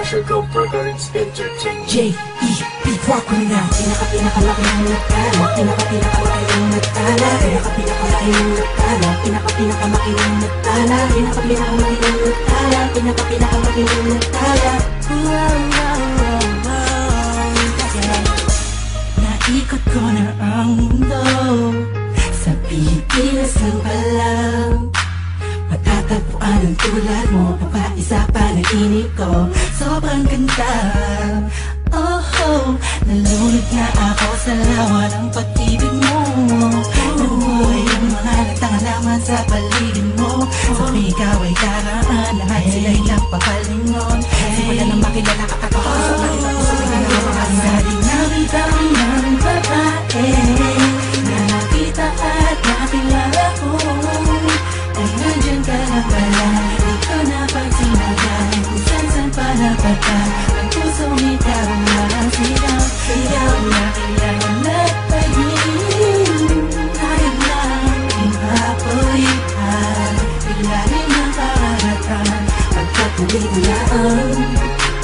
Sugar Burgers Entertainment. J.E.B. Rock me now. Pinakalaki ng nagtala. Pinakamaki ng nagtala. Pinakamaki ng nagtala. Pinakamaki ng nagtala. Pinakamaki ng nagtala. Pinakamaki ng nagtala. Naikot ko na ang mundo. Sa Pilipinas lang palang matatagpuan ang tulad mo. Papaisa pa nainip ko. Sobrang ganda. Oh, nalunod na ako sa lawa ng pag-ibig mo. Nabuhay ang mga nagtangalaman sa paligid mo. Sa ikaw ay karaan, lahat sila'y nagpapalingon. Simula nang makilala ka at ako sa natin ako sa pinagmamahal. Sa dinami-dami ng babae na nakita at nakilala ko, ay nandyan ka na pala. Di ko napagsinagan kung saan pa napata. Ang pusong ikaw na sigaw, sigaw na kailangan at pagin. Ayaw lang ipapulitan, ilalim ng karagatan. Pagkatuloy mo na ang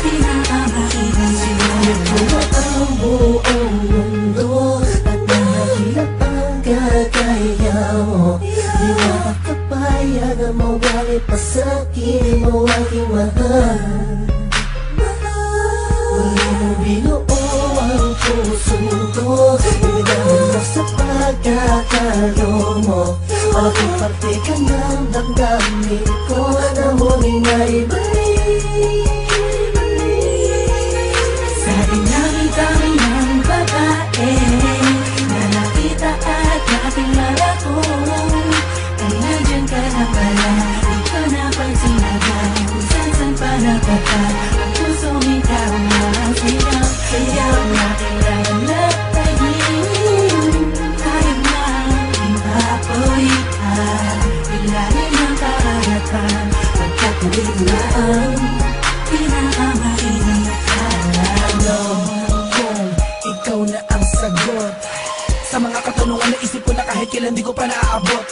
pinakamakita sinulit mo ang buong mundo. At nahilap ang kagaya mo. Di makakapayag ang mawali pa sa'kin mo aking mahal. Wala mong binuo ang puso ko. Ibigay mo sa pagkakalo mo. Aking parte ka ng damdamin ko na muling naibalik. Sa dinami-dami ng babae na nakita at nakilala ko, ay nandyan ka na pala. Di ko napagsinagan kung saan pa napata. Ang pusong ikaw na sigaw, sigaw na kailangan na tagin. Ayaw na ipapulitan, ilalim ng karagatan. Pagkatuloy mo na ang pinakamakinang nakala. Kung ikaw na ang sagot sa mga katanungan na isip ko na kahit kailan di ko pa naaabot.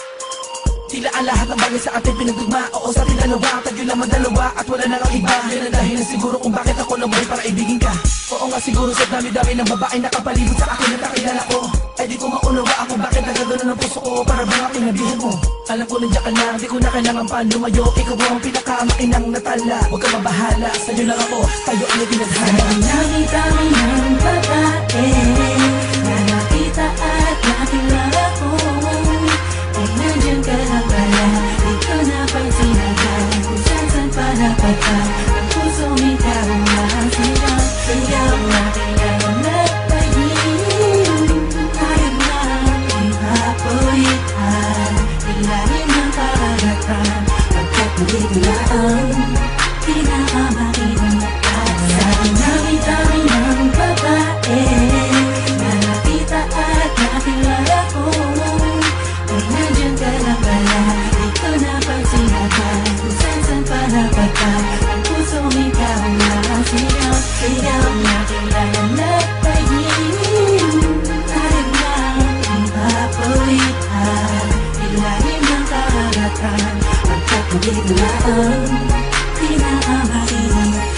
Tila ang lahat ng bagay sa ating pinagdugma. Oo, sa ating dalawa, tayo lang dalawa at wala na ang iba. Yan ang dahilan siguro kung bakit ako nabuhay para ibigin ka. Oo nga siguro sa dami-dami ng babae nakapalibot sa akin at nakilala ko. Ay di ko maunawa ako bakit nagagano ng puso ko para bang aking nabihan mo. Alam ko nandiyan ka na, di ko na kailangan pa lumayo. Ikaw ang pinakamakinang natala. Huwag ka mabahala, sa'yo lang ako, tayo ang itinadhana. Sa dinami-dami ng babae na nakita at nakilala ko, ay nandyan ka na pala. Di ko napagsinagan kung saan pa napata. Ang pusong ikaw na sigaw, sigaw na kailangan na tagin. Ayaw na ipapulitan, ilalim ng karagatan. Pagkatuloy mo na ang pinakamakinang nakala. Sa dinami-dami ng babae na nakita at nakilala ko, ay nandyan ka na pala. Di ko napagsinagan kung saan pa napata. Ang pusong ikaw na sigaw, sigaw na kailangan na tagin. Ayaw na ipapulitan, ilalim ng karagatan. Pagkatuloy mo na ang pinakamakinang nakala.